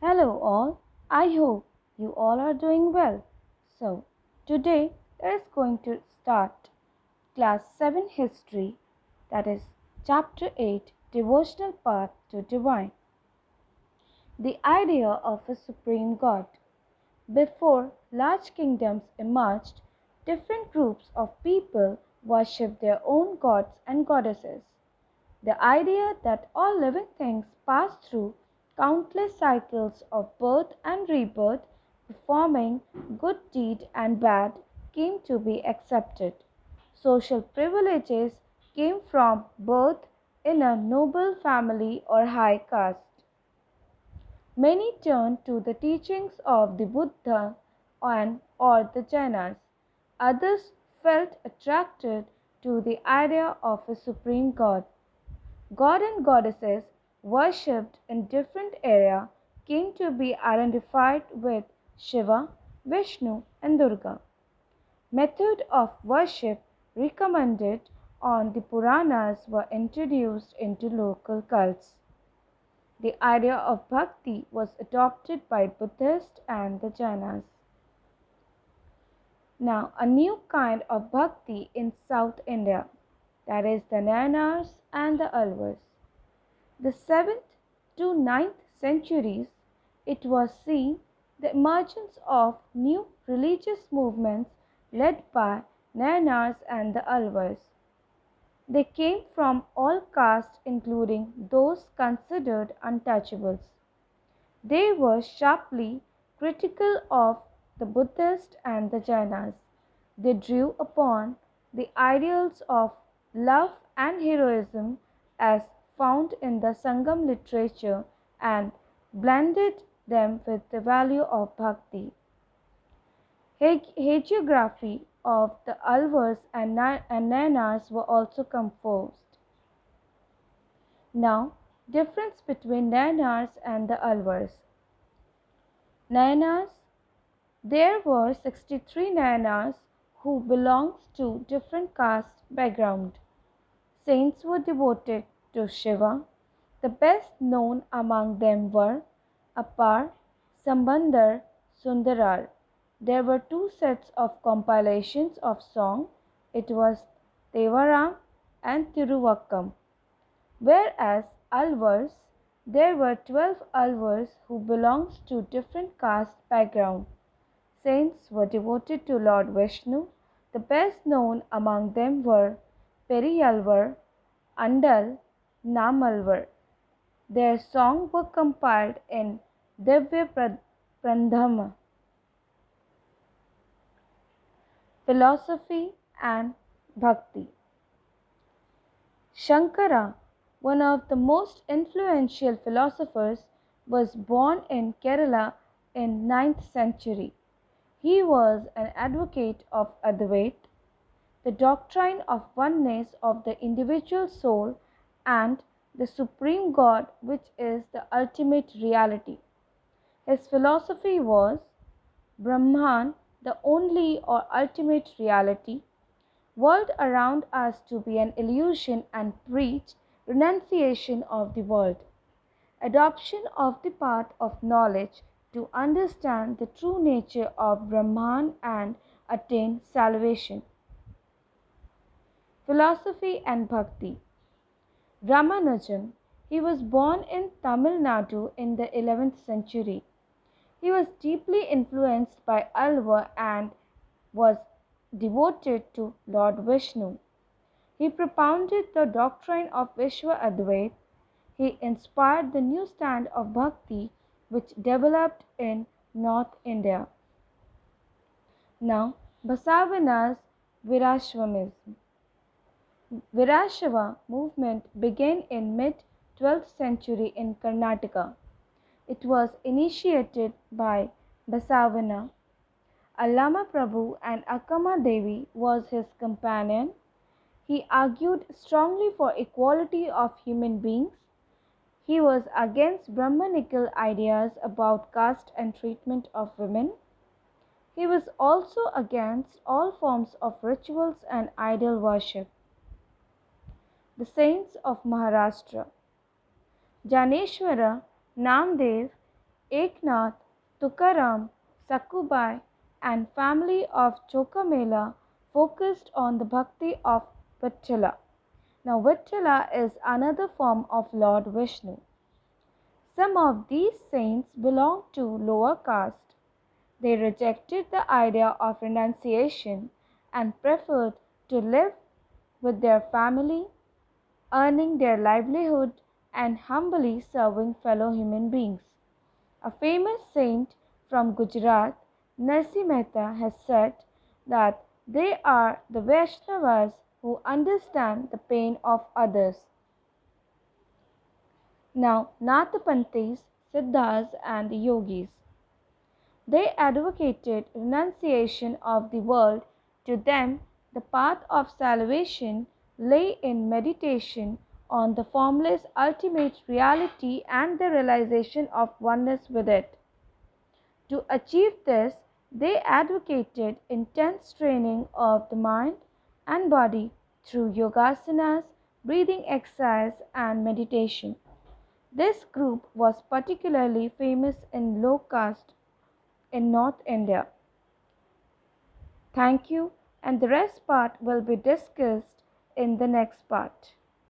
Hello all, I hope you all are doing well. So, today let us going to start class 7 history, that is chapter 8 devotional path to divine. The idea of a supreme God. Before large kingdoms emerged, different groups of people worshipped their own gods and goddesses. The idea that all living things pass through countless cycles of birth and rebirth, performing good deed and bad, came to be accepted. Social privileges came from birth in a noble family or high caste. Many turned to the teachings of the Buddha and or the Jainas. Others felt attracted to the idea of a supreme God. God and goddesses worshipped in different areas came to be identified with Shiva, Vishnu and Durga. Method of worship recommended on the Puranas were introduced into local cults. The idea of bhakti was adopted by Buddhists and the Jainas. Now, a new kind of bhakti in South India, that is the Nayanars and the Alvars. The 7th to 9th centuries, it was seen the emergence of new religious movements led by Nayanars and the Alvars. They came from all castes including those considered untouchables. They were sharply critical of the Buddhists and the Jainas. They drew upon the ideals of love and heroism as found in the Sangam literature and blended them with the value of bhakti. Hagiography of the Alvars and Nayanars were also composed. Now, difference between Nayanars and the Alvars. Nayanars, there were 63 Nayanars who belonged to different caste background. Saints were devoted to Shiva. The best known among them were Apar, Sambandar, Sundarar. There were two sets of compilations of song. It was Tevaram and Tiruvakkam. Whereas Alvars, there were 12 Alvars who belonged to different caste background. Saints were devoted to Lord Vishnu. The best known among them were Periyalvar, Andal, Namalvar. Their songs were compiled in Divya Prandhama. Philosophy and Bhakti. Shankara, one of the most influential philosophers, was born in Kerala in 9th century. He was an advocate of Advaita, the doctrine of oneness of the individual soul and the supreme God, which is the ultimate reality. His philosophy was Brahman, the only or ultimate reality, world around us to be an illusion, and preach renunciation of the world, adoption of the path of knowledge to understand the true nature of Brahman and attain salvation. Philosophy and Bhakti. Ramanujan, he was born in Tamil Nadu in the 11th century. He was deeply influenced by Alva and was devoted to Lord Vishnu. He propounded the doctrine of Vishwa Advaita. He inspired the new stand of Bhakti which developed in North India. Now, Basavana's Virashvamism. Virashava movement began in mid-12th century in Karnataka. It was initiated by Basavana. Allama Prabhu and Akkama Devi was his companion. He argued strongly for equality of human beings. He was against Brahmanical ideas about caste and treatment of women. He was also against all forms of rituals and idol worship. The saints of Maharashtra. Janeshwara Namdev, Eknath, Tukaram, Sakubai, and family of Chokamela focused on the bhakti of Vitthala. Now, Vitthala is another form of Lord Vishnu. Some of these saints belonged to lower caste. They rejected the idea of renunciation and preferred to live with their family, earning their livelihood and humbly serving fellow human beings. A famous saint from Gujarat, Narsi Mehta, has said that they are the Vaishnavas who understand the pain of others. Now, Nathapanthis, Siddhas, and Yogis. They advocated renunciation of the world. To them, the path of salvation lay in meditation on the formless ultimate reality and the realization of oneness with it. To achieve this, they advocated intense training of the mind and body through yogasanas, breathing exercise, and meditation. This group was particularly famous in low caste in North India. Thank you, and the rest part will be discussed in the next part.